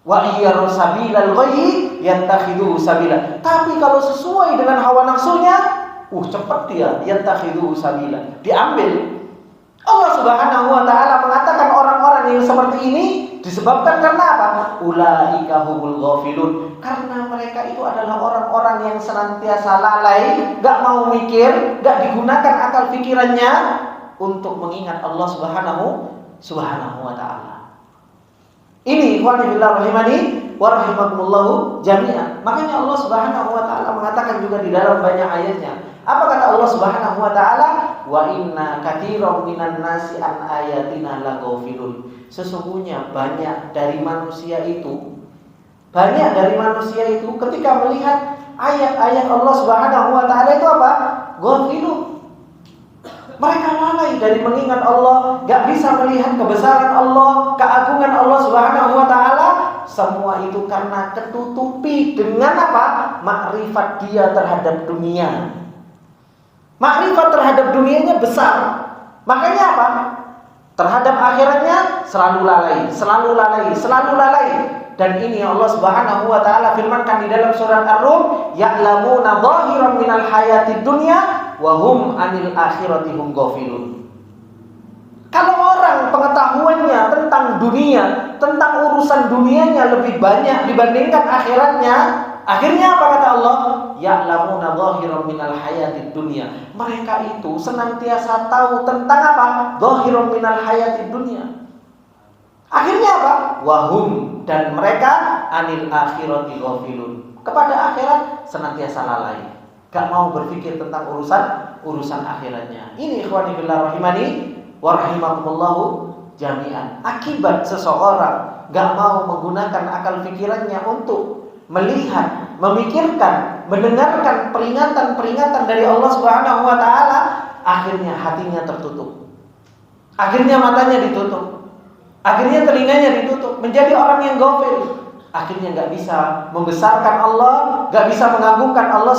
Wa iyyaru sabilal ghayyi yattakhiduhu sabila. Tapi kalau sesuai dengan hawa nafsunya, cepat dia yattakhiduhu sabila, diambil. Allah Subhanahu wa taala mengatakan orang-orang yang seperti ini disebabkan karena apa? Ulaika humul ghafilun. Karena mereka itu adalah orang-orang yang senantiasa lalai, enggak mau mikir, enggak digunakan akal pikirannya untuk mengingat Allah Subhanahu wa taala. Ini ikhwani fillah rahimani wa rahimakumullah jami'an. Makanya Allah Subhanahu wa taala mengatakan juga di dalam banyak ayatnya. Apa kata Allah Subhanahu wa taala? Wa inna katsiran minan nasi an ayatina laghafilun. Sesungguhnya banyak dari manusia itu ketika melihat ayat-ayat Allah Subhanahu wa taala itu apa? Ghafilun. Mereka lalai dari mengingat Allah, gak bisa melihat kebesaran Allah, keagungan Allah Subhanahu wa taala. Semua itu karena ketutupi dengan apa? Makrifat dia terhadap dunia. Makrifat terhadap dunianya besar. Makanya apa? Terhadap akhiratnya selalu lalai. Dan ini Allah Subhanahu wa taala firmankan di dalam surat Ar-Rum, ya'lamuna dhahiran minal hayatid dunya wa hum 'anil akhirati hum ghafilun. Kalau orang pengetahuannya tentang dunia, tentang urusan dunianya lebih banyak dibandingkan akhiratnya, akhirnya apa kata Allah? Ya'lamuna dhahiran minal hayatid dunya. Mereka itu senantiasa tahu tentang apa? Dhahiran minal hayatid dunya. Akhirnya apa? Wahum, dan mereka anil akhirati ghafilun. Kepada akhirat senantiasa lalai. Gak mau berpikir tentang urusan akhiratnya. Ini ikhwani fillah rahimani wa rahimakumullahu jami'an. Akibat seseorang gak mau menggunakan akal pikirannya untuk melihat, memikirkan, mendengarkan peringatan-peringatan dari Allah Subhanahu wa taala, akhirnya hatinya tertutup. Akhirnya matanya ditutup. Akhirnya telinganya ditutup, menjadi orang yang ghafil. Akhirnya gak bisa membesarkan Allah, gak bisa mengagungkan Allah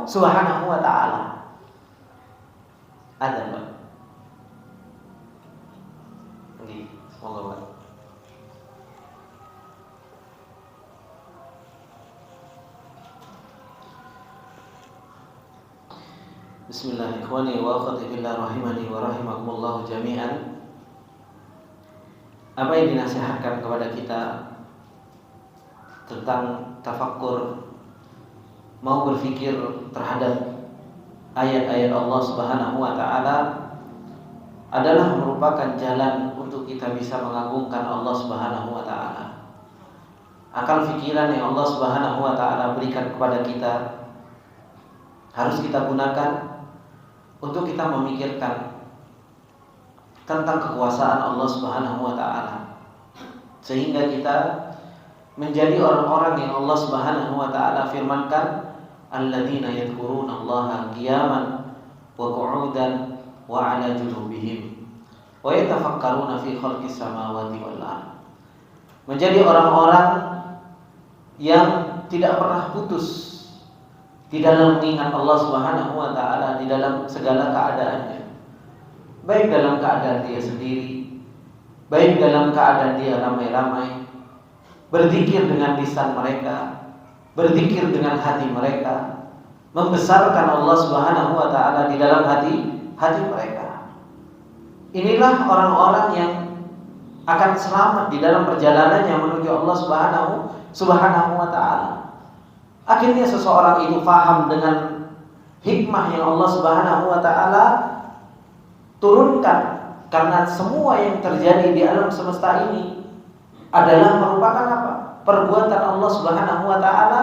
Subhanahu wa ta'ala. Ada Pak? Semoga Pak. Bismillahirrahmanirrahim. Wa akhwati fillah rahimani wa rahimakumullah jami'an. Apa yang dinasihatkan kepada kita tentang tafakkur, mau berfikir terhadap ayat-ayat Allah Subhanahu wa taala adalah merupakan jalan untuk kita bisa mengagungkan Allah Subhanahu wa taala. Akal fikiran yang Allah Subhanahu wa taala berikan kepada kita harus kita gunakan untuk kita memikirkan tentang kekuasaan Allah Subhanahu wa taala, sehingga kita menjadi orang-orang yang Allah Subhanahu wa taala firmankan, alladzina yadhkuruna Allaha qiyaman wa qu'udan wa 'ala junubihim wa yatafakkaruna fi khalqis samawati wal ardh. Menjadi orang-orang yang tidak pernah putus di dalam mengingat Allah Subhanahu wa taala di dalam segala keadaannya. Baik dalam keadaan dia sendiri, baik dalam keadaan dia ramai-ramai, berzikir dengan lisan mereka, berzikir dengan hati mereka, membesarkan Allah Subhanahu wa taala di dalam hati mereka. Inilah orang-orang yang akan selamat di dalam perjalanannya menuju Allah Subhanahu wa taala. Akhirnya seseorang itu paham dengan hikmah yang Allah Subhanahu wa taala turunkan, karena semua yang terjadi di alam semesta ini adalah merupakan apa? Perbuatan Allah Subhanahu wa taala,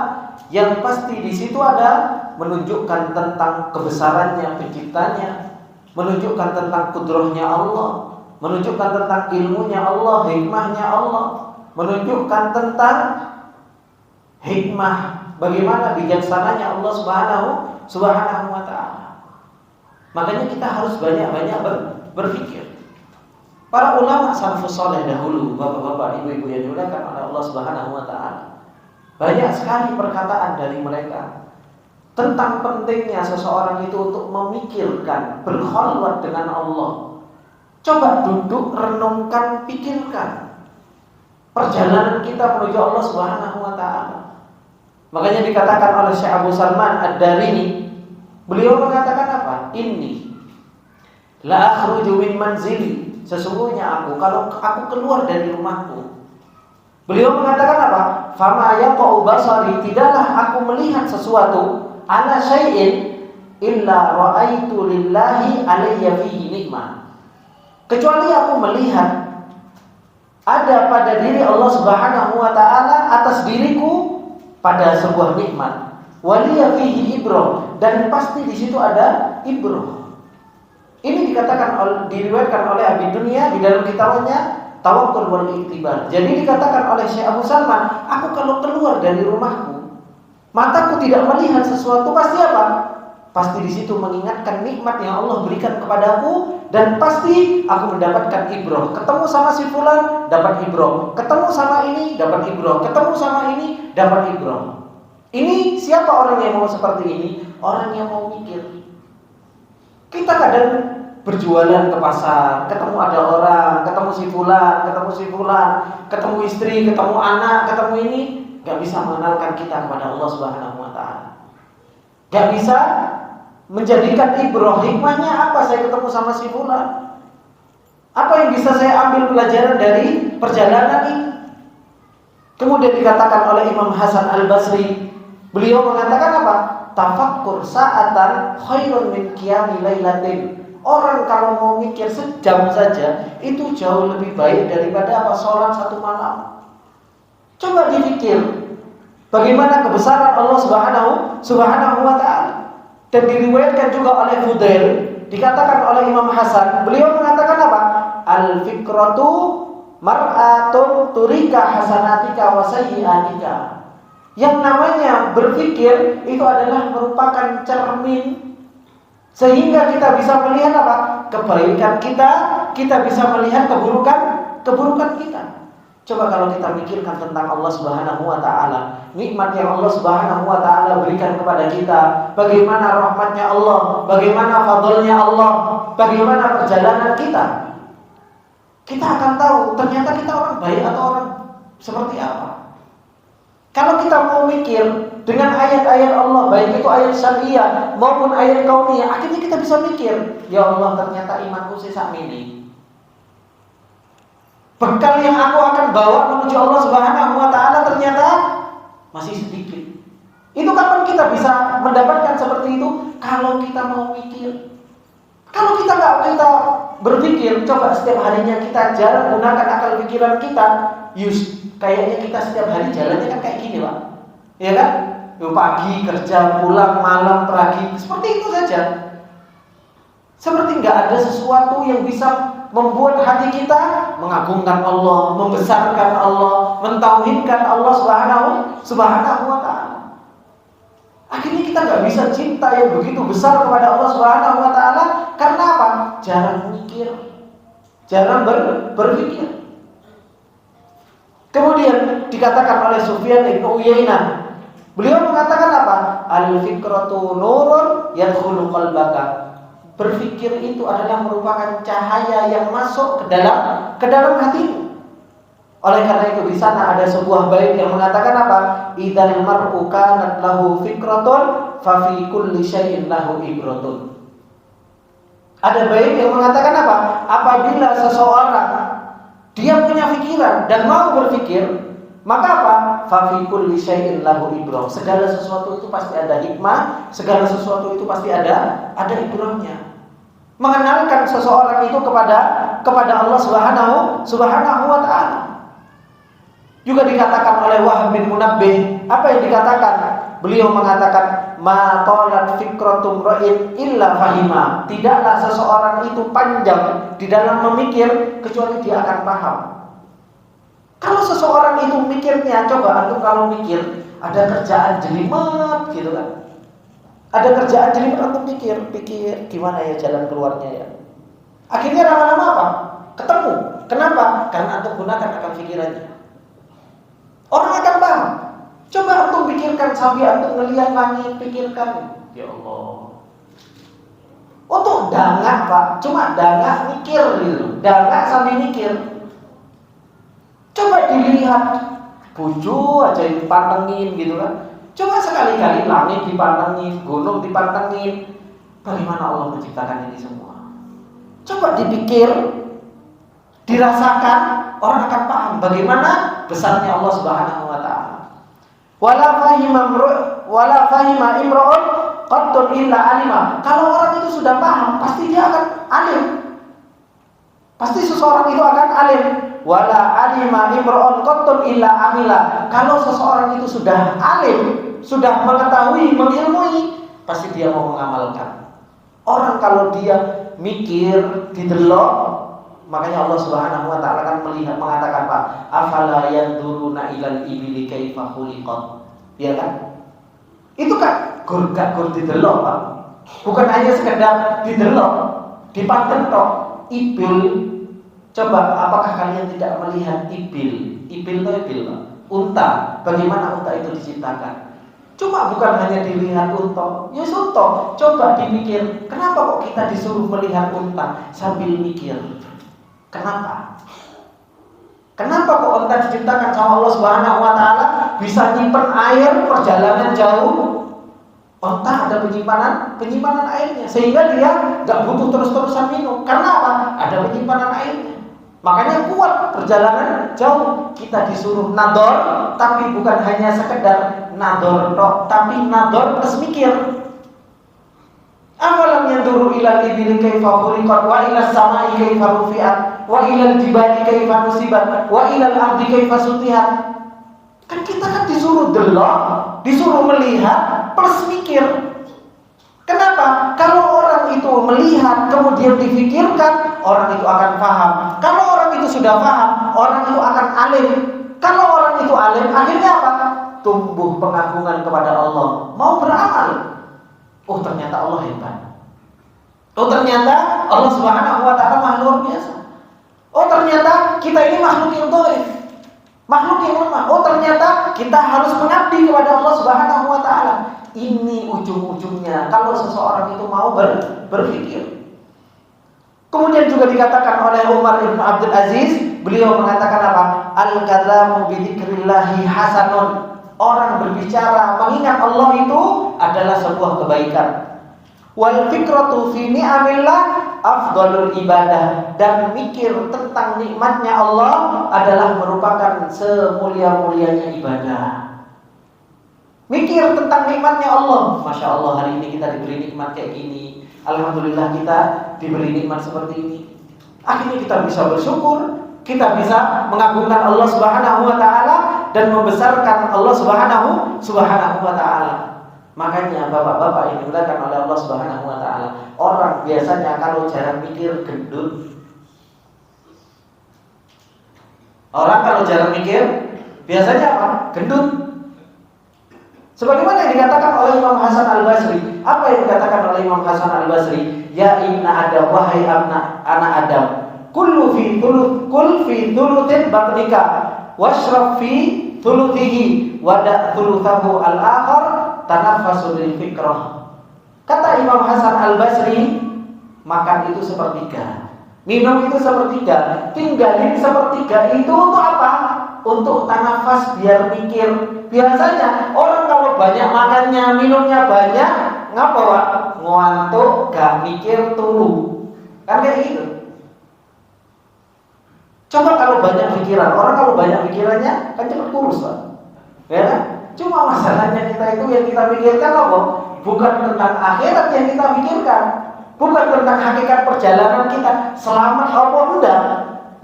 yang pasti di situ ada menunjukkan tentang kebesarannya penciptanya, menunjukkan tentang kudrahnya Allah, menunjukkan tentang ilmunya Allah, hikmahnya Allah, menunjukkan tentang hikmah bagaimana bijaksananya Allah Subhanahu wa taala. Makanya kita harus banyak-banyak berpikir. Para ulama salafus saleh dahulu, bapak-bapak, ibu-ibu yang dimuliakan oleh Allah Subhanahu wa taala, banyak sekali perkataan dari mereka tentang pentingnya seseorang itu untuk memikirkan, berkhalwat dengan Allah. Coba duduk, renungkan, pikirkan perjalanan kita menuju Allah Subhanahu wa taala. Makanya dikatakan oleh Syekh Abu Salman Ad-Darini, beliau mengatakan apa? Inni la akhruju min manzili, sesungguhnya aku, kalau aku keluar dari rumahku. Beliau mengatakan apa? Fama yaqau basari, tidaklah aku melihat sesuatu, ala syai'in illa ra'aitu lillahi alayya fihi nikmah, kecuali aku melihat ada pada diri Allah Subhanahu wa taala atas diriku pada sebuah nikmat. Waliya fihi ibrah, dan pasti di situ ada ibrah. Ini diriwayatkan oleh Abi Dunya di dalam kitabnya Tawakkul wal Iktibar. Jadi dikatakan oleh Syekh Abu Salman, aku kalau keluar dari rumahku, mataku tidak melihat sesuatu, pasti apa? Pasti di situ mengingatkan nikmat yang Allah berikan kepadaku, dan pasti aku mendapatkan ibrah. Ketemu sama si fulan, dapat ibrah. Ketemu sama ini, dapat ibrah. Ketemu sama ini, dapat ibrah. Ini siapa orang yang mau seperti ini? Orang yang mau mikir. Kita kadang berjualan ke pasar, ketemu ada orang, ketemu si fulan, ketemu istri, ketemu anak, ketemu ini, gak bisa mengenalkan kita kepada Allah Subhanahu wa taala. Gak bisa menjadikan ibrah, hikmahnya apa saya ketemu sama si fulan? Apa yang bisa saya ambil pelajaran dari perjalanan ini? Kemudian dikatakan oleh Imam Hasan Al-Basri, beliau mengatakan apa? Tafakkur sa'atan khairun min qiyami lailatin. Orang kalau mau mikir sejam saja itu jauh lebih baik daripada apa? Sholat satu malam. Coba dipikir bagaimana kebesaran Allah Subhanahu wa taala. Dan diriwayatkan juga oleh Fudail, dikatakan oleh Imam Hasan, beliau mengatakan apa? Al-fikratu mar'atun turika hasanatika wa sayyi'atika. Yang namanya berpikir itu adalah merupakan cermin, sehingga kita bisa melihat apa? Kebaikan kita bisa melihat keburukan kita. Coba kalau kita mikirkan tentang Allah Subhanahu wa taala, nikmat yang Allah Subhanahu wa taala berikan kepada kita, bagaimana rahmatnya Allah, bagaimana fadlnya Allah, bagaimana perjalanan kita. Kita akan tahu ternyata kita orang baik atau orang seperti apa. Kalau kita mau mikir dengan ayat-ayat Allah, baik itu ayat syariah maupun ayat kauniyah, akhirnya kita bisa mikir, ya Allah, ternyata imanku sesak ini. Bekal yang aku akan bawa menuju Allah Subhanahu wa taala ternyata masih sedikit. Itu kapan kita bisa mendapatkan seperti itu? Kalau kita mau mikir. Kalau kita berpikir, coba setiap harinya kita jarang gunakan akal pikiran kita. Kayaknya kita setiap hari jalannya kan kayak gini, Pak. Ya kan? Pagi kerja, pulang, malam, pagi, seperti itu saja. Seperti nggak ada sesuatu yang bisa membuat hati kita mengagungkan Allah, membesarkan Allah, mentauhidkan Allah Subhanahu wa taala. Akhirnya kita nggak bisa cinta yang begitu besar kepada Allah Subhanahu wa taala karena apa? Jarang mikir, jarang berpikir. Kemudian dikatakan oleh Sufyan bin Uyainah, beliau mengatakan apa? Al-fikratu nurun yadkhulu qalbaka. Berpikir itu adalah merupakan cahaya yang masuk ke dalam hatimu. Oleh karena itu di sana ada sebuah bait yang mengatakan apa? Idzal mar'u kanat lahu fikratun fa fi kulli syai'in lahu ibratun. Ada bait yang mengatakan apa? Apabila seseorang dia punya pikiran dan mau berpikir, maka apa? Fa fi kulli syai'in lahu ibrah. Segala sesuatu itu pasti ada hikmah, segala sesuatu itu pasti ada ibrahnya. Mengenalkan seseorang itu kepada Allah Subhanahu wa taala. Juga dikatakan oleh Wahab bin Munabbih, apa yang dikatakan? Beliau mengatakan, ma talat fikratum ra'in illa fahima. Tidaklah seseorang itu panjang di dalam memikir kecuali dia akan paham. Kalau seseorang itu mikirnya, coba antum kalau mikir, ada kerjaan jelimet gitu kan. Ada kerjaan jelimet, antum pikir gimana ya jalan keluarnya ya. Akhirnya lama-lama apa? Ketemu. Kenapa? Karena antum gunakan akal pikirannya. Orang akan paham. Coba antum pikirkan sambil antum melihat langit, pikirkan, ya Allah. Untuk dangak, Pak, cuma dangak mikir gitu. Dangak sambil mikir. Coba dilihat buju aja dipantengin gitu kan. Coba sekali-kali langit dipantengin, gunung dipantengin. Bagaimana Allah menciptakan ini semua? Coba dipikir, dirasakan, orang akan paham bagaimana besarnya Allah Subhanahu wa taala. Wala fahima imra'un qattun illa alima. Kalau orang itu sudah paham, pasti dia akan alim. Pasti seseorang itu akan alim. Wala alima imra'un qattun illa amila. Kalau seseorang itu sudah alim, sudah mengetahui, mengilmui, pasti dia mau mengamalkan. Orang kalau dia mikir, didelok, makanya Allah Subhanahu wa taala kan mengatakan Pak, afala yanzuruna ilal ibili kaifa khuliqat. Ya kan? Itu kan gur didelok, Pak. Bukan hanya sekedar didelok, dipandang tok. Ibil, coba apakah kalian tidak melihat ibil? Ibil itu ibil, Pak. Unta, bagaimana unta itu diciptakan? Cuma bukan hanya dilihat unta. Ya unta, coba dipikir, kenapa kok kita disuruh melihat unta sambil mikir? Kenapa? Kenapa kok unta diciptakan sama Allah Subhanahu wa taala bisa nyimpen air perjalanan jauh? Unta ada penyimpanan airnya sehingga dia enggak butuh terus-terusan minum. Karena apa? Ada penyimpanan airnya. Makanya kuat perjalanan jauh. Kita disuruh nador, tapi bukan hanya sekedar nador tok, tapi nador plus mikir. Awalam yanduru ilal ibili kaifa khuliqat wa ilas samai kaifa rufi'at wa ilal jibali kaifa nusibat wa ilal ardi kaifa sutihat. Kan kita kan disuruh delok, disuruh melihat plus mikir. Kenapa? Kalau orang itu melihat kemudian difikirkan, orang itu akan paham. Kalau orang itu sudah paham, orang itu akan alim. Kalau orang itu alim, akhirnya apa? Tumbuh pengagungan kepada Allah, mau beramal. Oh ternyata Allah hebat. Oh ternyata Allah Subhanahu wa taala luar biasa. Oh ternyata kita ini makhluk yang dhaif, makhluk yang lemah. Oh ternyata kita harus mengabdi kepada Allah Subhanahu wa taala. Ini ujung-ujungnya kalau seseorang itu mau berpikir. Kemudian juga dikatakan oleh Umar bin Abdul Aziz, beliau mengatakan apa? Al-kalamu bi dzikrillahi hasanun orang berbicara mengingat Allah itu adalah sebuah kebaikan. Wal fikratu fi ni'amillah afdalul ibadah, dan mikir tentang nikmatnya Allah adalah merupakan semulia-mulianya ibadah. Mikir tentang nikmatnya Allah. Masya Allah, hari ini kita diberi nikmat kayak gini. Alhamdulillah kita diberi nikmat seperti ini. Akhirnya kita bisa bersyukur, kita bisa mengagungkan Allah Subhanahu wa taala dan membesarkan Allah Subhanahu wa taala. Makanya bapak-bapak yang dimuliakan oleh Allah Subhanahu wa taala, orang biasanya kalau jarang mikir gendut. Orang kalau jarang mikir biasanya apa? Gendut. Sebagaimana yang dikatakan oleh Imam Hasan Al-Basri. Apa yang dikatakan oleh Imam Hasan Al-Basri? Ya ibna Adam, wahai anak Adam, kul fi thuluthin batnika washrab fi thuluthihi wada' thuluthahu al-akhar tanaffasu bil fikrah. Kata Imam Hasan Al-Basri, makan itu sepertiga, minum itu sepertiga, tinggalin sepertiga itu untuk apa? Untuk tanafas, biar mikir. Biasanya orang kalau banyak makannya, minumnya banyak, ngapa Pak? Ngantuk, gak mikir, turu. Kan kayak gitu. Coba kalau banyak pikiran, orang kalau banyak pikirannya kan cepat kurus Pak. Ya kan? Cuma masalahnya kita itu yang kita pikirkan apa? Bukan tentang akhirat yang kita pikirkan, bukan tentang hakikat perjalanan kita selamat apa enggak.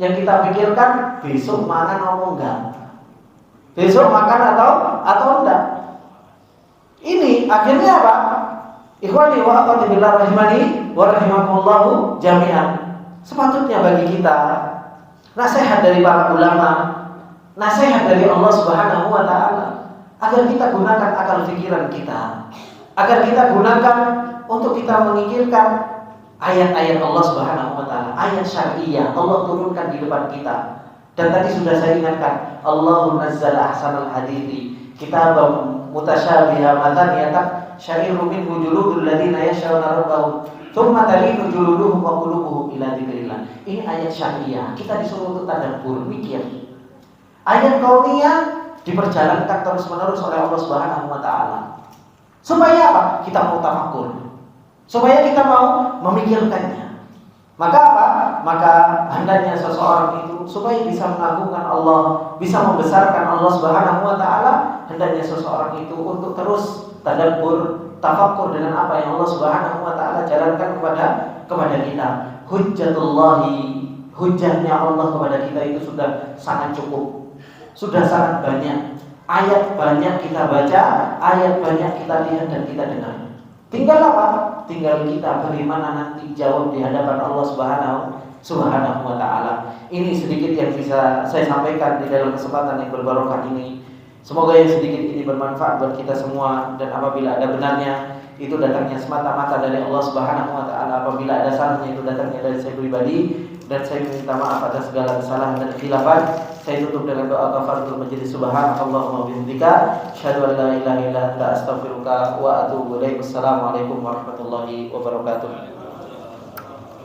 Yang kita pikirkan besok makan apa enggak, besok makan atau enggak. Ini akhirnya apa? Ikhwani wa akhwati billah rahimani wa rahimakumullah jami'an. Sepatutnya bagi kita nasihat dari para ulama, nasihat dari Allah Subhanahu wa taala, agar kita gunakan akal pikiran kita, agar kita gunakan untuk kita memikirkan ayat-ayat Allah Subhanahu wa taala, ayat syariah Allah turunkan di depan kita. Dan tadi sudah saya ingatkan, Allahu nazzala ahsanal hadithi kitabam mutasyabiha mataniyatan syai'un minhu juludul ladina yashawna rabbahum thumma talinu juluduhum wa qulubuhum ila dzikrillah. Ini ayat syariah, kita disuruh untuk tadabbur, mikir. Ayat kauniyah diperjalankan terus-menerus oleh Allah Subhanahu wa taala. Supaya apa? Kita mau tafakkur, supaya kita mau memikirkannya. Maka apa? Maka hendaknya seseorang itu supaya bisa mengagungkan Allah, bisa membesarkan Allah Subhanahu wa taala, hendaknya seseorang itu untuk terus tadabbur, tafakkur dengan apa yang Allah Subhanahu wa taala jalankan kepada kita. Hujjatullahi, hujjahnya Allah kepada kita itu sudah sangat cukup, sudah sangat banyak. Ayat banyak kita baca, ayat banyak kita lihat dan kita dengar. Tinggal apa? Tinggal kita bagaimana nanti jawab di hadapan Allah Subhanahu wa taala. Ini sedikit yang bisa saya sampaikan di dalam kesempatan yang berbarokah ini. Semoga yang sedikit ini bermanfaat buat kita semua, dan apabila ada benarnya itu datangnya semata-mata dari Allah Subhanahu wa taala. Apabila ada salahnya itu datangnya dari saya pribadi, dan saya minta maaf atas segala kesalahan dan khilafan. Saya tutup dengan doa kafaratul majlis. Subhanakallahumma wa bihamdika asyhadu an la ilaha illa anta astaghfiruka wa atubu ilaik. Wassalamualaikum warahmatullahi wabarakatuh.